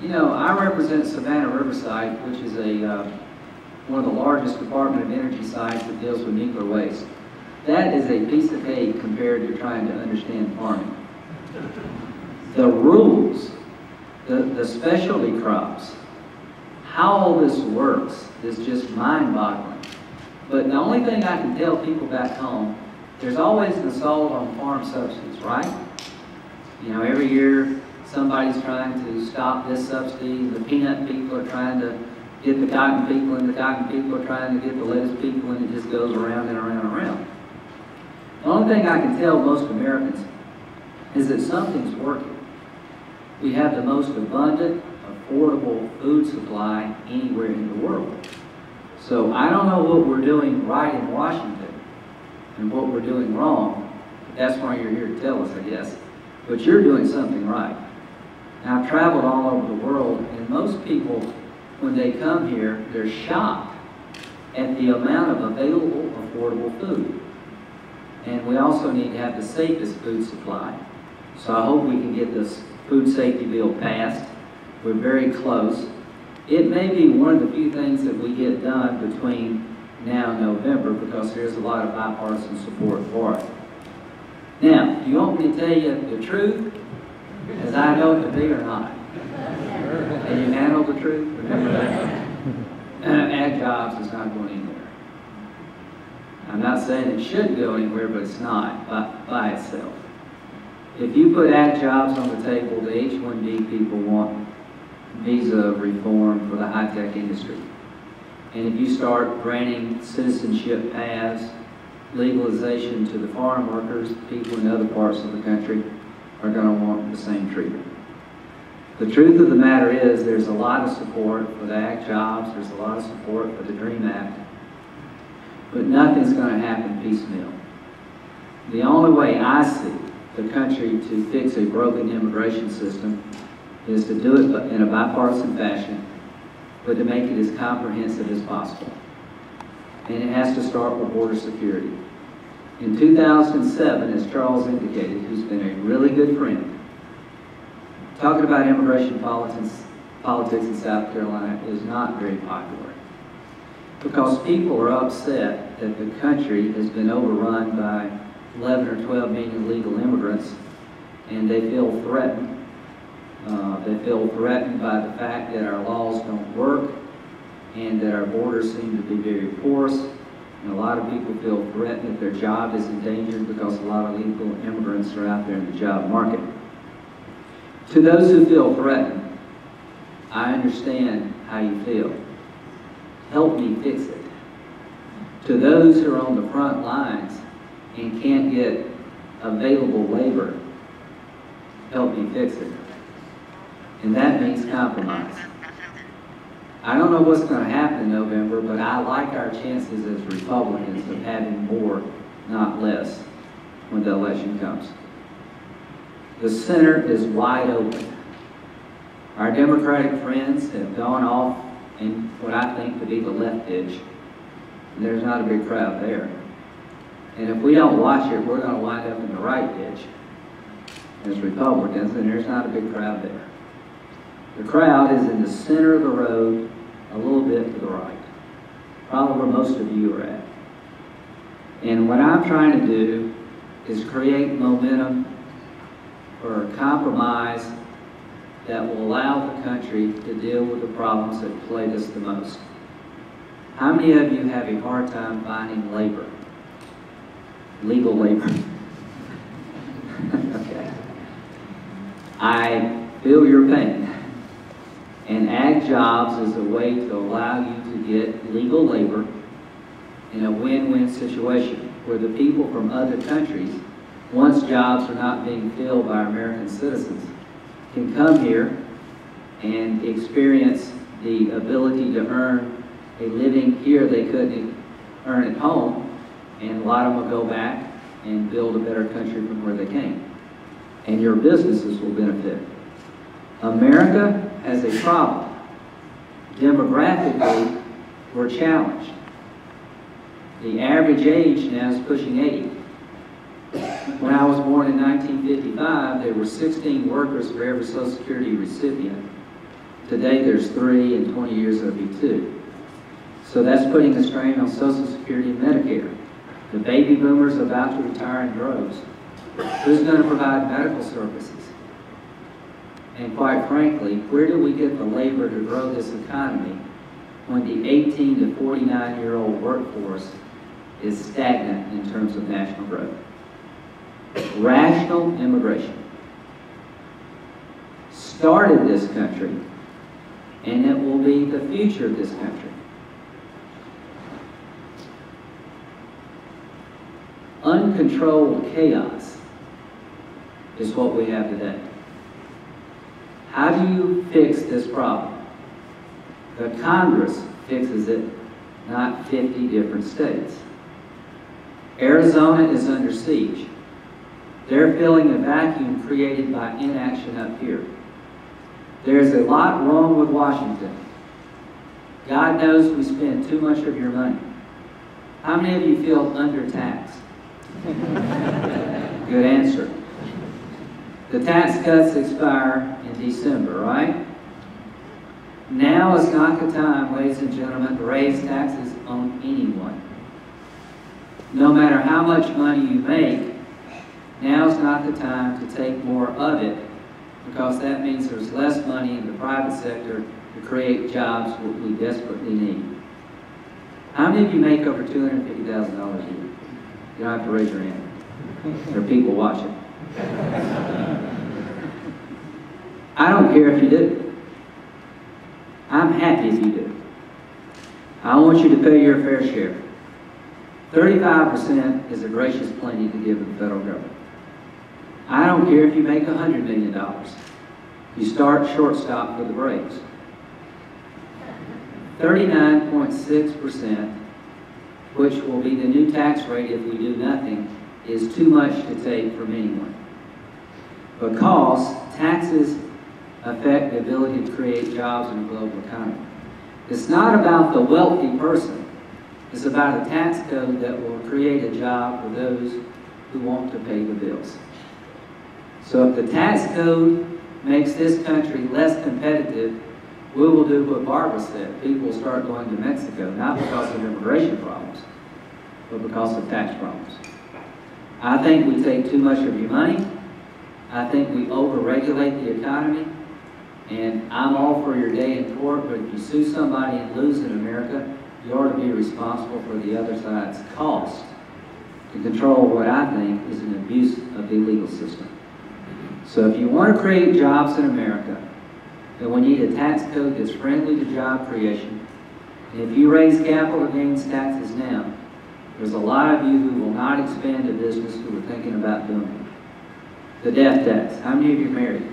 You know, I represent Savannah Riverside, which is one of the largest Department of Energy sites that deals with nuclear waste. That is a piece of cake compared to trying to understand farming. The rules, the specialty crops, how all this works is just mind-boggling. But the only thing I can tell people back home, there's always an assault on farm subsidies, right? You know, every year somebody's trying to stop this subsidy, the peanut people are trying to get the cotton people, and the cotton people are trying to get the lettuce people, and it just goes around and around and around. The only thing I can tell most Americans is that something's working. We have the most abundant, affordable food supply anywhere in the world. So I don't know what we're doing right in Washington and what we're doing wrong. That's why you're here to tell us, I guess. But you're doing something right. Now, I've traveled all over the world, and most people, when they come here, they're shocked at the amount of available, affordable food. And we also need to have the safest food supply. So I hope we can get this food safety bill passed. We're very close. It may be one of the few things that we get done between now and November, because there's a lot of bipartisan support for it. Now, do you want me to tell you the truth, as I know it to be, or not? Can you handle the truth? Remember that. AgJobs is not going anywhere. I'm not saying it should go anywhere, but it's not by itself. If you put AgJobs on the table, the H-1B people want visa reform for the high-tech industry. And if you start granting citizenship paths, legalization to the foreign workers, people in other parts of the country are going to want the same treatment. The truth of the matter is there's a lot of support for the AgJobs, there's a lot of support for the DREAM Act, but nothing's going to happen piecemeal. The only way I see the country to fix a broken immigration system is to do it in a bipartisan fashion, but to make it as comprehensive as possible. And it has to start with border security. In 2007, as Charles indicated, who's been a really good friend, talking about immigration politics in South Carolina is not very popular, because people are upset that the country has been overrun by 11 or 12 million illegal immigrants, and they feel threatened. They feel threatened by the fact that our laws don't work and that our borders seem to be very porous. And a lot of people feel threatened that their job is endangered because a lot of illegal immigrants are out there in the job market. To those who feel threatened, I understand how you feel. Help me fix it. To those who are on the front lines and can't get available labor, help me fix it. And that means compromise. I don't know what's going to happen in November, but I like our chances as Republicans of having more, not less, when the election comes. The center is wide open. Our Democratic friends have gone off in what I think to be the left ditch, and there's not a big crowd there. And if we don't watch it, we're going to wind up in the right ditch as Republicans, and there's not a big crowd there. The crowd is in the center of the road, a little bit to the right, probably where most of you are at. And what I'm trying to do is create momentum for a compromise that will allow the country to deal with the problems that plague us the most. How many of you have a hard time finding labor? Legal labor. Okay. I feel your pain. And AgJobs is a way to allow you to get legal labor in a win-win situation where the people from other countries, once jobs are not being filled by American citizens, can come here and experience the ability to earn a living here they couldn't earn at home, and a lot of them will go back and build a better country from where they came. And your businesses will benefit. America has a problem. Demographically, we're challenged. The average age now is pushing 80. When I was born in 1955, there were 16 workers for every Social Security recipient. Today there's 3, in 20 years it'll be 2. So that's putting a strain on Social Security and Medicare. The baby boomers are about to retire in droves. Who's going to provide medical services? And quite frankly, where do we get the labor to grow this economy when the 18 to 49-year-old workforce is stagnant in terms of national growth? Rational immigration started this country, and it will be the future of this country. Uncontrolled chaos is what we have today. How do you fix this problem? The Congress fixes it, not 50 different states. Arizona is under siege. They're filling a vacuum created by inaction up here. There's a lot wrong with Washington. God knows we spend too much of your money. How many of you feel undertaxed? Good answer. The tax cuts expire in December, right? Now is not the time, ladies and gentlemen, to raise taxes on anyone. No matter how much money you make, now's not the time to take more of it, because that means there's less money in the private sector to create jobs that we desperately need. How many of you make over $250,000 a year? You don't have to raise your hand. There are people watching. I don't care if you do. I'm happy if you do. I want you to pay your fair share. 35% is a gracious plenty to give to the federal government. I don't care if you make $100 million. You start shortstop for the Braves. 39.6%, which will be the new tax rate if we do nothing, is too much to take from anyone. Because taxes affect the ability to create jobs in a global economy. It's not about the wealthy person. It's about a tax code that will create a job for those who want to pay the bills. So if the tax code makes this country less competitive, we will do what Barbara said. People will start going to Mexico, not because of immigration problems, but because of tax problems. I think we take too much of your money. I think we over-regulate the economy. And I'm all for your day in court, but if you sue somebody and lose in America, you ought to be responsible for the other side's cost to control what I think is an abuse of the legal system. So if you want to create jobs in America, then we need a tax code that's friendly to job creation. And if you raise capital gains taxes now, there's a lot of you who will not expand a business who are thinking about doing it. The death tax. How many of you are married?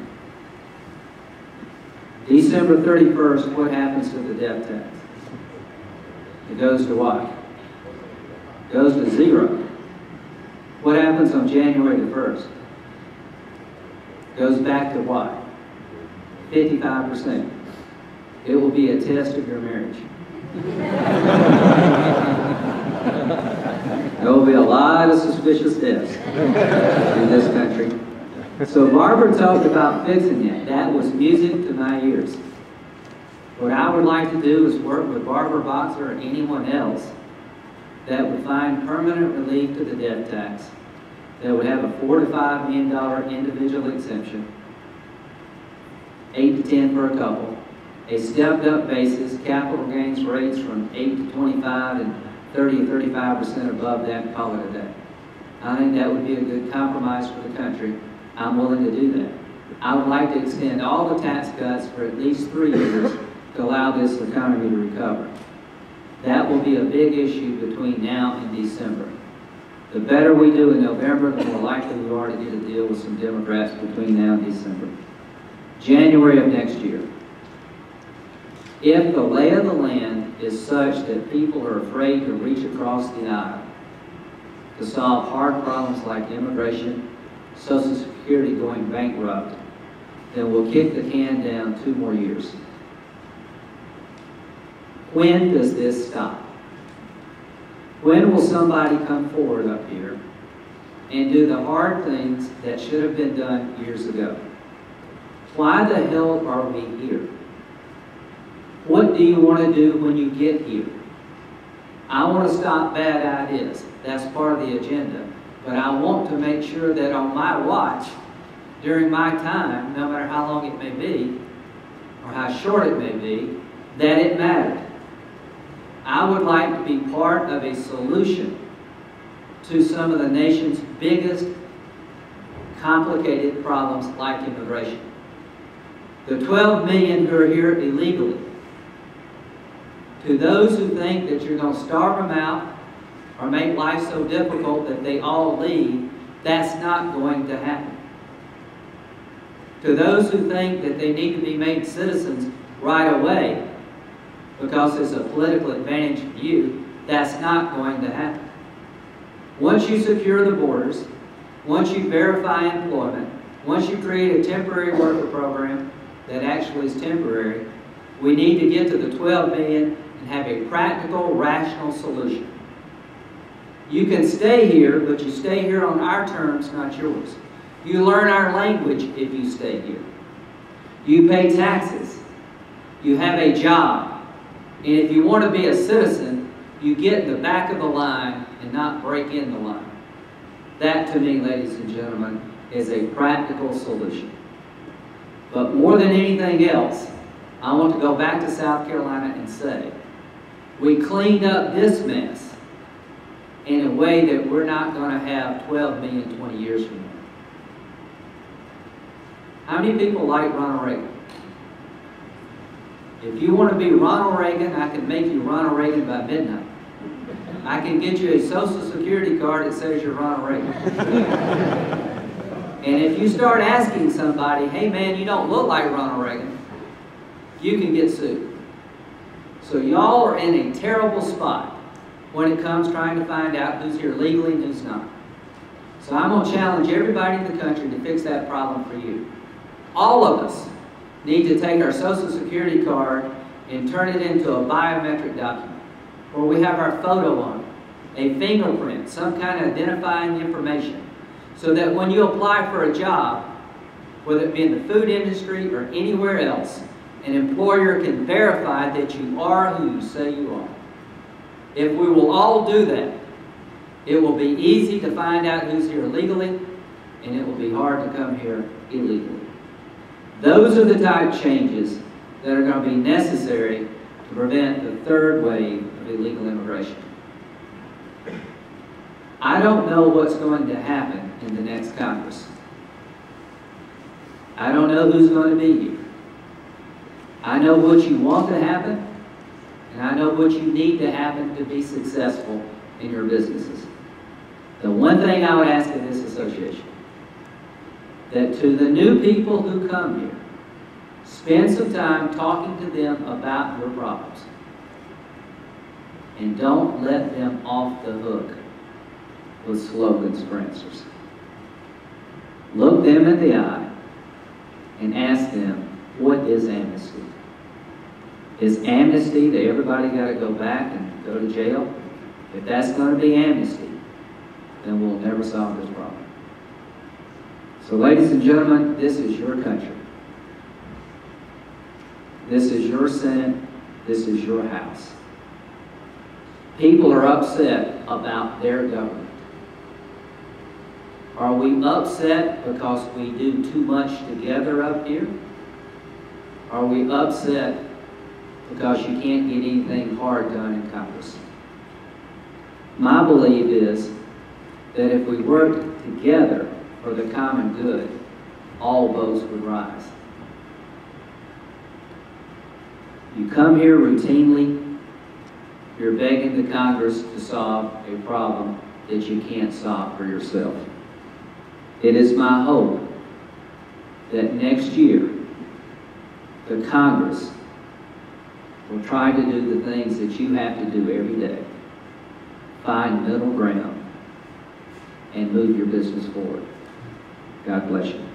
December 31st, what happens to the death tax? It goes to what? It goes to 0. What happens on January the 1st? It goes back to what? 55%. It will be a test of your marriage. There will be a lot of suspicious deaths in this country. So Barbara talked about fixing it. That was music to my ears. What I would like to do is work with Barbara Boxer or anyone else that would find permanent relief to the death tax, that would have a $4 to $5 million individual exemption, 8 to 10 for a couple, a stepped up basis, capital gains rates from 8 to 25 and 30 to 35% above that, call it a day. I think that would be a good compromise for the country. I'm willing to do that. I would like to extend all the tax cuts for at least 3 years to allow this economy to recover. That will be a big issue between now and December. The better we do in November, the more likely we are to get a deal with some Democrats between now and December. January of next year. If the lay of the land is such that people are afraid to reach across the aisle to solve hard problems like immigration, Social Security going bankrupt, then we'll kick the can down 2 more years. When does this stop? When will somebody come forward up here and do the hard things that should have been done years ago? Why the hell are we here? What do you want to do when you get here? I want to stop bad ideas. That's part of the agenda. But I want to make sure that on my watch, during my time, no matter how long it may be, or how short it may be, that it mattered. I would like to be part of a solution to some of the nation's biggest complicated problems like immigration. The 12 million who are here illegally. To those who think that you're going to starve them out or make life so difficult that they all leave, that's not going to happen. To those who think that they need to be made citizens right away because it's a political advantage for you, that's not going to happen. Once you secure the borders, once you verify employment, once you create a temporary worker program that actually is temporary, we need to get to the 12 million and have a practical, rational solution. You can stay here, but you stay here on our terms, not yours. You learn our language if you stay here. You pay taxes. You have a job. And if you want to be a citizen, you get in the back of the line and not break in the line. That, to me, ladies and gentlemen, is a practical solution. But more than anything else, I want to go back to South Carolina and say, we cleaned up this mess in a way that we're not going to have 12 million 20 years from now. How many people like Ronald Reagan? If you want to be Ronald Reagan, I can make you Ronald Reagan by midnight. I can get you a Social Security card that says you're Ronald Reagan. And if you start asking somebody, hey man, you don't look like Ronald Reagan, you can get sued. So y'all are in a terrible spot when it comes trying to find out who's here legally and who's not. So I'm going to challenge everybody in the country to fix that problem for you. All of us need to take our Social Security card and turn it into a biometric document where we have our photo on it, a fingerprint, some kind of identifying information, so that when you apply for a job, whether it be in the food industry or anywhere else, an employer can verify that you are who you say you are. If we will all do that, it will be easy to find out who's here legally, and it will be hard to come here illegally. Those are the type of changes that are going to be necessary to prevent the third wave of illegal immigration. I don't know what's going to happen in the next Congress. I don't know who's going to be here. I know what you want to happen, and I know what you need to happen to be successful in your businesses. The one thing I would ask in this association, that to the new people who come here, spend some time talking to them about your problems. And don't let them off the hook with slogans for answers. Look them in the eye and ask them, what is amnesty? Is amnesty that everybody got to go back and go to jail? If that's going to be amnesty, then we'll never solve this problem. So ladies and gentlemen, this is your country. This is your Senate. This is your House. People are upset about their government. Are we upset because we do too much together up here? Are we upset because you can't get anything hard done in Congress? My belief is that if we work together for the common good, all boats would rise. You come here routinely, you're begging the Congress to solve a problem that you can't solve for yourself. It is my hope that next year, the Congress will try to do the things that you have to do every day. Find middle ground and move your business forward. God bless you.